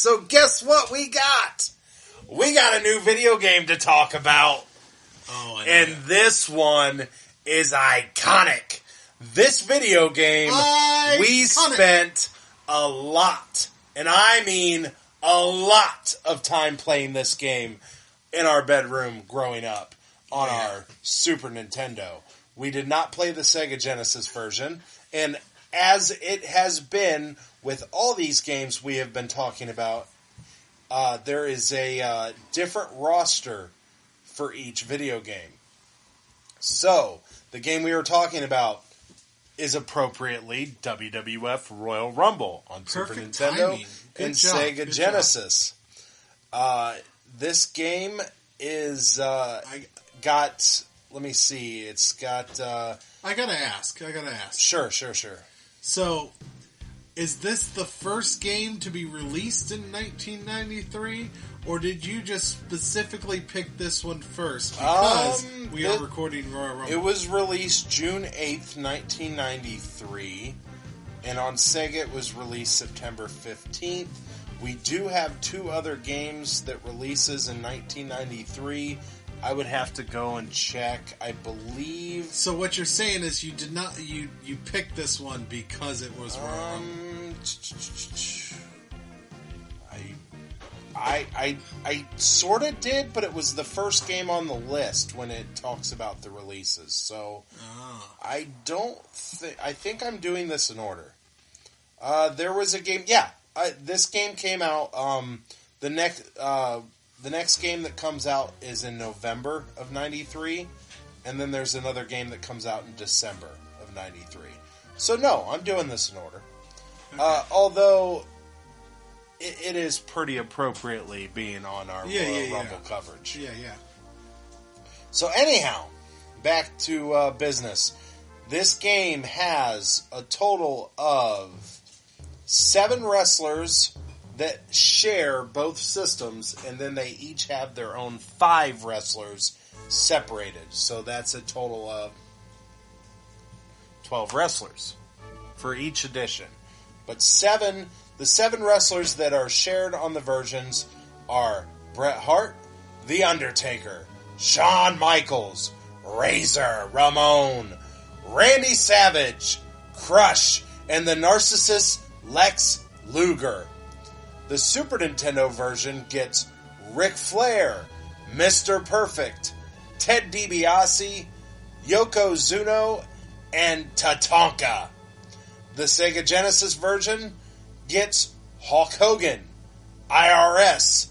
So guess what we got? We got a new video game to talk about. Oh, I know and that. This one is iconic. This video game, we spent a lot, and I mean a lot of time playing this game in our bedroom growing up on our Super Nintendo. We did not play the Sega Genesis version, and as it has been with all these games we have been talking about, there is a different roster for each video game. So, the game we were talking about is appropriately WWF Royal Rumble on Perfect Super Nintendo timing. and Good Sega Genesis. This game is got... Let me see. It's got... I gotta ask. Sure. So, is this the first game to be released in 1993? Or did you just specifically pick this one first? Because we are recording Royal Rumble. It was released June 8th, 1993. And on Sega it was released September 15th. We do have two other games that releases in 1993. I would have to go and check. I believe... So what you're saying is you did not... You picked this one because it was Royal Rumble. I sort of did, but it was the first game on the list when it talks about the releases. So I don't think... I think I'm doing this in order. There was a game... Yeah, this game came out... The next game that comes out is in November of 93, and then there's another game that comes out in December of 93. So no, I'm doing this in order. Okay. Although it is pretty appropriately being on our Royal Rumble coverage. Yeah. So anyhow, back to business. This game has a total of 7 wrestlers that share both systems, and then they each have their own 5 wrestlers separated. So that's a total of 12 wrestlers for each edition. But the 7 wrestlers that are shared on the versions are Bret Hart, The Undertaker, Shawn Michaels, Razor Ramon, Randy Savage, Crush, and the narcissist Lex Luger. The Super Nintendo version gets Ric Flair, Mr. Perfect, Ted DiBiase, Yokozuna, and Tatanka. The Sega Genesis version gets Hulk Hogan, IRS,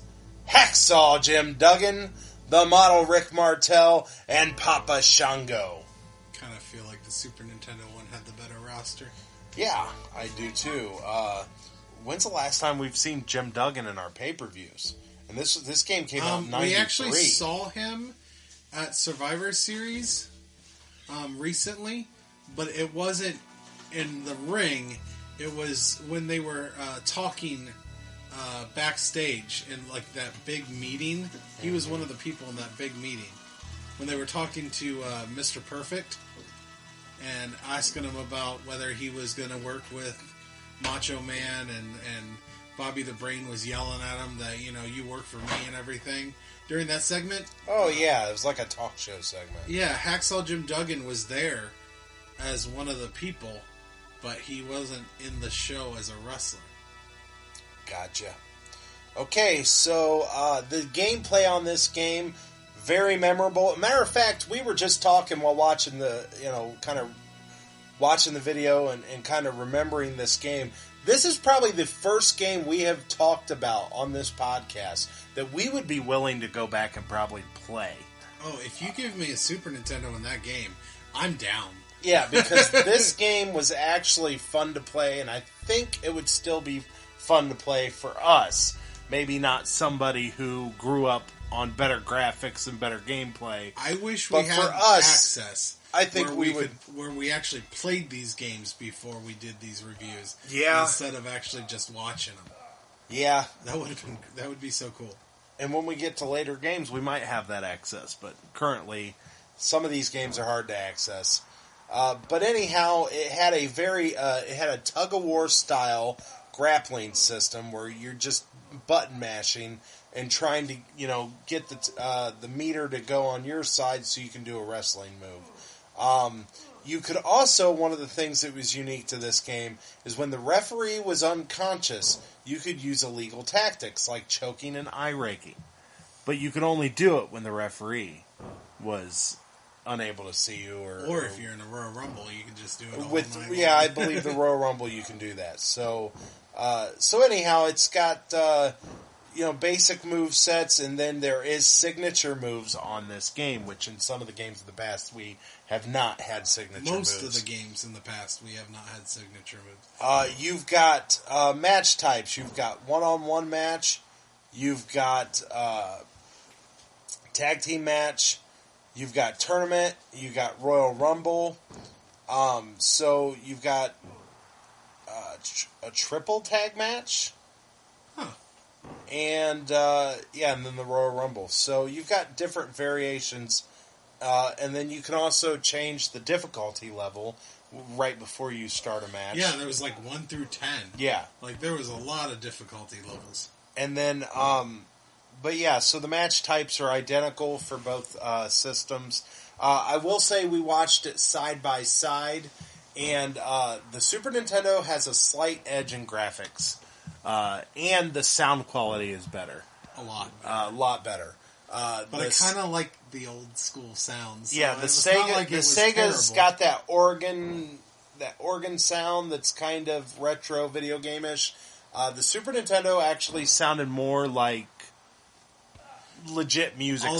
Hacksaw Jim Duggan, the model Rick Martel, and Papa Shango. Kind of feel like the Super Nintendo one had the better roster. Yeah, I do too. When's the last time we've seen Jim Duggan in our pay-per-views? And this game came out in 93. We actually saw him at Survivor Series recently, but it wasn't in the ring. It was when they were talking backstage in like that big meeting. He was one of the people in that big meeting when they were talking to Mr. Perfect and asking him about whether he was going to work with Macho Man, and Bobby the Brain was yelling at him that, you work for me and everything during that segment. Oh yeah, it was like a talk show segment. Yeah, Hacksaw Jim Duggan was there as one of the people, but he wasn't in the show as a wrestler. Gotcha. Okay, so the gameplay on this game, very memorable. Matter of fact, we were just talking while watching the, kind of watching the video and kind of remembering this game. This is probably the first game we have talked about on this podcast that we would be willing to go back and probably play. Oh, if you give me a Super Nintendo in that game, I'm down. Yeah, because this game was actually fun to play, and I think it would still be fun to play for us. Maybe not somebody who grew up on better graphics and better gameplay. I wish we had access. I think where we actually played these games before we did these reviews. Yeah. Instead of actually just watching them. Yeah. That would be so cool. And when we get to later games, we might have that access. But currently, some of these games are hard to access. But anyhow, it had a tug-of-war style grappling system where you're just button mashing and trying to, get the meter to go on your side so you can do a wrestling move. You could also, one of the things that was unique to this game is when the referee was unconscious, you could use illegal tactics like choking and eye raking. But you could only do it when the referee was unable to see you. Or if you're in a Royal Rumble, you can just do it all night long. I believe the Royal Rumble you can do that. So anyhow, it's got... basic move sets, and then there is signature moves on this game, which in some of the games of the past we have not had signature moves. Most of the games in the past we have not had signature moves. You've got match types. You've got one-on-one match. You've got tag team match. You've got tournament. You've got Royal Rumble. So you've got a triple tag match. Huh. And and then the Royal Rumble. So you've got different variations, and then you can also change the difficulty level right before you start a match. Yeah, there was like 1 through 10. Yeah, like there was a lot of difficulty levels. And then, so the match types are identical for both systems. I will say we watched it side by side, and the Super Nintendo has a slight edge in graphics. And the sound quality is better. A lot better. But I kind of like the old school sounds. So yeah, the Sega's got that organ sound that's kind of retro video game-ish. The Super Nintendo actually sounded more like legit music,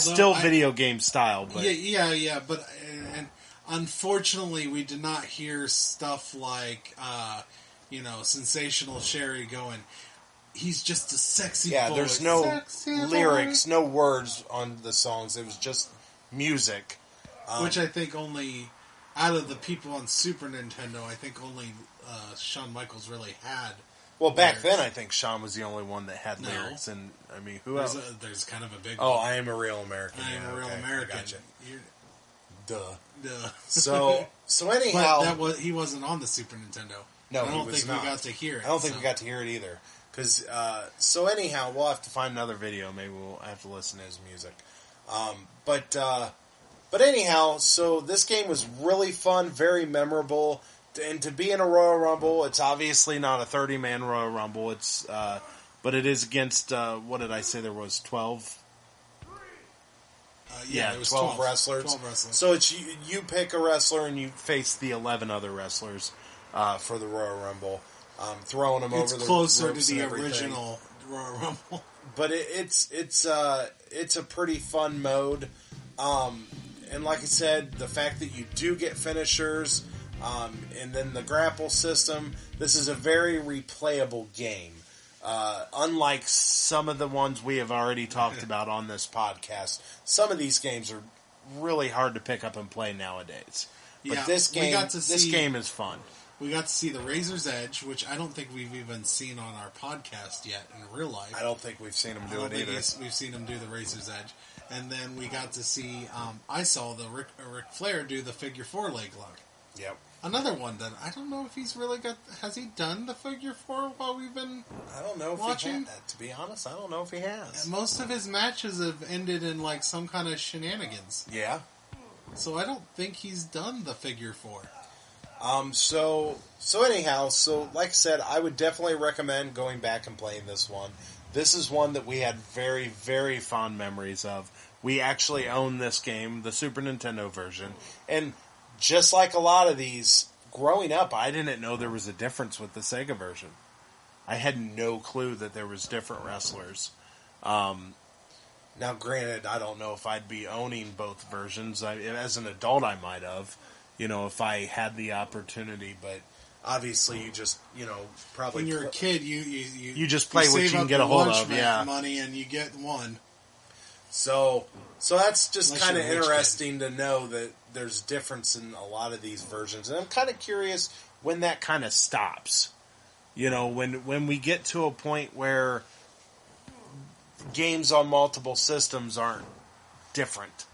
video game style. But yeah. But and unfortunately, we did not hear stuff like. Sensational Sherry going, he's just a sexy boy. Yeah, there's no sexy lyrics, boy. no words on the songs. It was just music. Which I think only, out of the people on Super Nintendo, I think only Shawn Michaels really had. Well, back then, I think Shawn was the only one that had lyrics. And, I mean, who else? There's kind of a big one. Oh, I Am a Real American. I Am a Real American. Gotcha. Duh. So anyhow... But he wasn't on the Super Nintendo. No, I don't think we got to hear it. I don't think we got to hear it either. So anyhow, we'll have to find another video. Maybe we'll have to listen to his music. But anyhow, so this game was really fun, very memorable. And to be in a Royal Rumble, it's obviously not a 30-man Royal Rumble. It's but it is against, what did I say there was, 12? There was 12 wrestlers. 12 wrestlers. So it's you pick a wrestler and you face the 11 other wrestlers. For the Royal Rumble, throwing them over the ropes. It's closer to the original Royal Rumble, but it's a pretty fun mode. And like I said, the fact that you do get finishers, and then the grapple system. This is a very replayable game. Unlike some of the ones we have already talked about on this podcast, some of these games are really hard to pick up and play nowadays. But this game is fun. We got to see the Razor's Edge, which I don't think we've even seen on our podcast yet in real life. I don't think we've seen him do it either. We've seen him do the Razor's Edge. And then we got to see, I saw the Ric Flair do the figure 4 leg lock. Yep. Another one that I don't know if he's really got... Has he done the figure 4 while we've been I don't know if watching? He has. To be honest, I don't know if he has. Most of his matches have ended in like some kind of shenanigans. Yeah. So I don't think he's done the figure 4. So anyhow, like I said, I would definitely recommend going back and playing this one. This is one that we had very, very fond memories of. We actually own this game, the Super Nintendo version, and just like a lot of these, growing up, I didn't know there was a difference with the Sega version. I had no clue that there was different wrestlers. Now, granted, I don't know if I'd be owning both versions. As an adult, I might have. If I had the opportunity, but obviously you just, probably... When you're a kid, you just play what you can get a hold of, yeah. Money and you get one. So that's just kind of interesting to know that there's difference in a lot of these versions. And I'm kind of curious when that kind of stops. When we get to a point where games on multiple systems aren't different.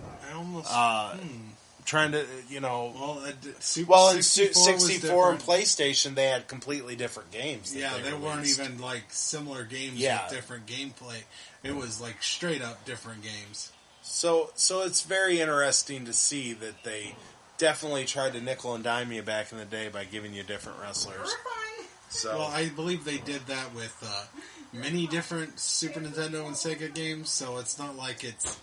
trying to, Well, in 64 and PlayStation, they had completely different games. Yeah, they weren't even like similar games with different gameplay. It was like straight up different games. So it's very interesting to see that they definitely tried to nickel and dime you back in the day by giving you different wrestlers. So, well, I believe they did that with many different Super Nintendo and Sega games, so it's not like it's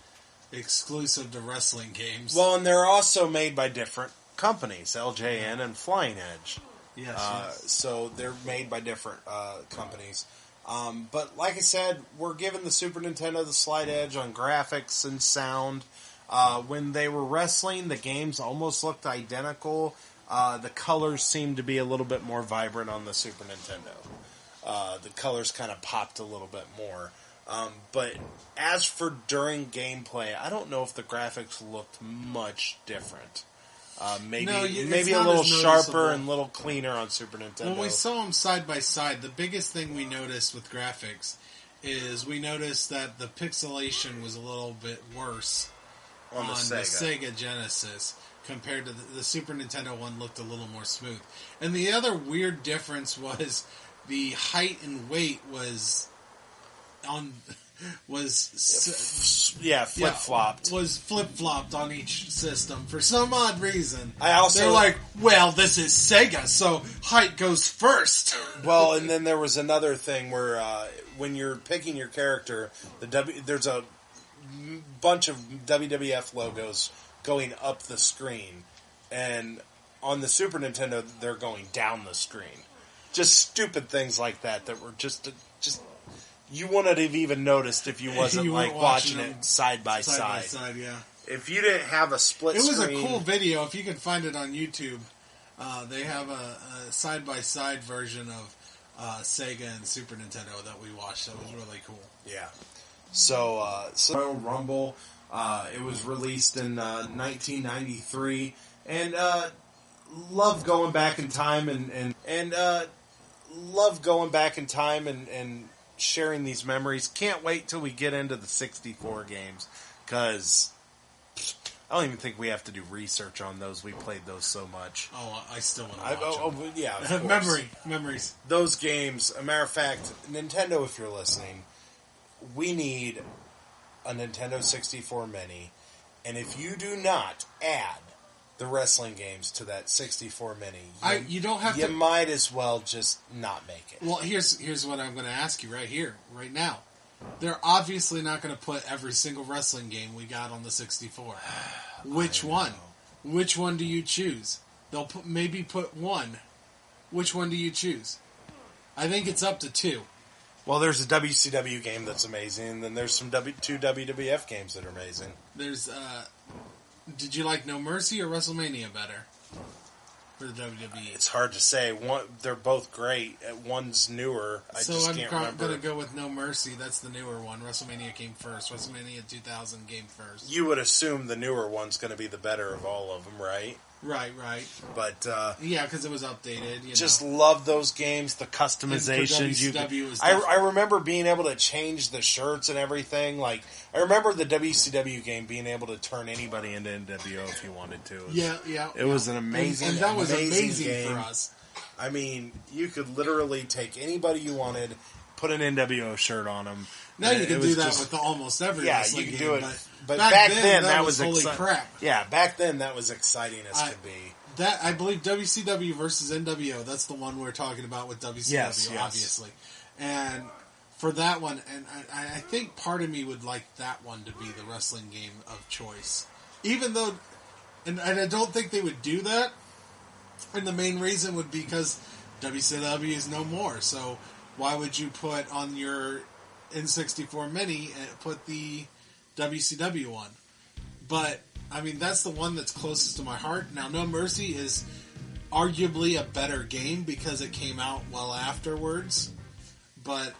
exclusive to wrestling games. Well, and they're also made by different companies, LJN and Flying Edge. Yes. So they're made by different companies. But like I said, we're giving the Super Nintendo the slight edge on graphics and sound. When they were wrestling, the games almost looked identical. The colors seemed to be a little bit more vibrant on the Super Nintendo. The colors kind of popped a little bit more. But as for during gameplay, I don't know if the graphics looked much different. Maybe a little sharper and a little cleaner on Super Nintendo. When we saw them side by side, the biggest thing we noticed with graphics is we noticed that the pixelation was a little bit worse on the Sega Genesis compared to the Super Nintendo one. Looked a little more smooth. And the other weird difference was the height and weight was flip-flopped. Was flip-flopped on each system for some odd reason. They're like, well, this is Sega, so height goes first. Well, and then there was another thing where when you're picking your character, there's a bunch of WWF logos going up the screen, and on the Super Nintendo, they're going down the screen. Just stupid things like that were just you wouldn't have even noticed if you wasn't watching it side by side. Yeah. If you didn't have a split screen... It was a cool video. If you can find it on YouTube, they have a side by side version of Sega and Super Nintendo that we watched. That was really cool. Yeah. So Royal Rumble, it was released in 1993, and love going back in time and love going back in time and sharing these memories. Can't wait till we get into the 64 games, because I don't even think we have to do research on those. We played those so much. Oh, I still want to watch them. Yeah, of course. Memories. Those games, a matter of fact, Nintendo, if you're listening, we need a Nintendo 64 Mini, and if you do not add the wrestling games to that 64 Mini, you might as well just not make it. Well, here's what I'm going to ask you right now. They're obviously not going to put every single wrestling game we got on the 64. Which one? Which one do you choose? They'll maybe put one. Which one do you choose? I think it's up to 2. Well, there's a WCW game that's amazing, and then there's some 2 WWF games that are amazing. There's, did you like No Mercy or WrestleMania better for the WWE? It's hard to say. They're both great. One's newer. I just can't remember. I'm going to go with No Mercy. That's the newer one. WrestleMania came first. WrestleMania 2000 came first. You would assume the newer one's going to be the better of all of them, right? Right. But yeah, because it was updated. Just love those games, the customizations. I remember being able to change the shirts and everything. Like, I remember the WCW game being able to turn anybody into NWO if you wanted to. It was an amazing, and that was amazing game for us. I mean, you could literally take anybody you wanted, put an NWO shirt on them. Now you can do that with almost every wrestling game. You can do it. But back then that was holy crap. Yeah, back then that was exciting as could be. That I believe WCW versus NWO. That's the one we're talking about with WCW, obviously. And for that one, and I think part of me would like that one to be the wrestling game of choice, even though, and I don't think they would do that. And the main reason would be because WCW is no more. So why would you put on your N64 Mini and put the WCW one? But I mean, that's the one that's closest to my heart. Now, No Mercy is arguably a better game because it came out well afterwards. But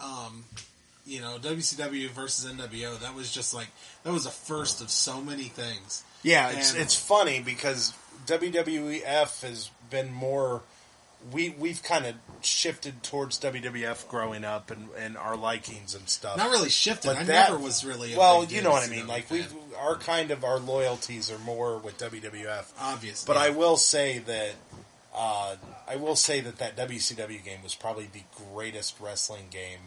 WCW versus NWO, that was just like, that was a first of so many things. Yeah, it's funny because WWF has been more. We've kind of shifted towards WWF growing up and our likings and stuff. Not really shifted. I never was really. You know what I mean. Like our loyalties are more with WWF, obviously. But I will say that that WCW game was probably the greatest wrestling game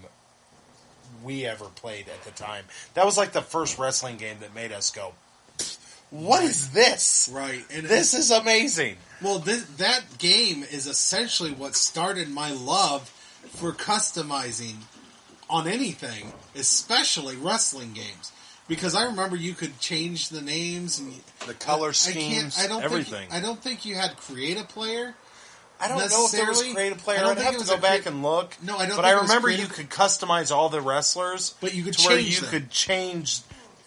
we ever played at the time. That was like the first wrestling game that made us go, "What is this? Right, and this is amazing." Well, that game is essentially what started my love for customizing on anything, especially wrestling games. Because I remember you could change the names and the color schemes, everything. I don't think you had Create a Player. I don't know if there was Create a Player. I'd have to go back and look. No, I don't. But I remember you could customize all the wrestlers, but you could to where you could change.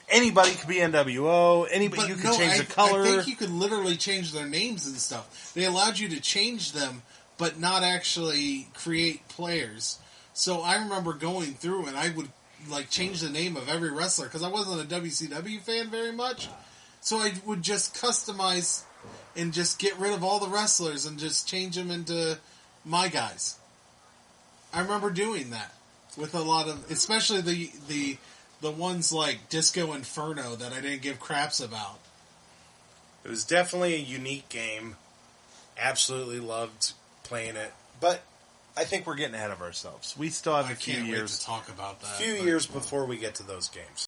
Anybody could be NWO. Anybody you could change the color. I think you could literally change their names and stuff. They allowed you to change them, but not actually create players. So I remember going through and I would like change the name of every wrestler because I wasn't a WCW fan very much. So I would just customize and just get rid of all the wrestlers and just change them into my guys. I remember doing that with a lot of, especially the ones like Disco Inferno that I didn't give craps about. It was definitely a unique game. Absolutely loved playing it, but I think we're getting ahead of ourselves. We still have a few years to talk about that. Years before we get to those games.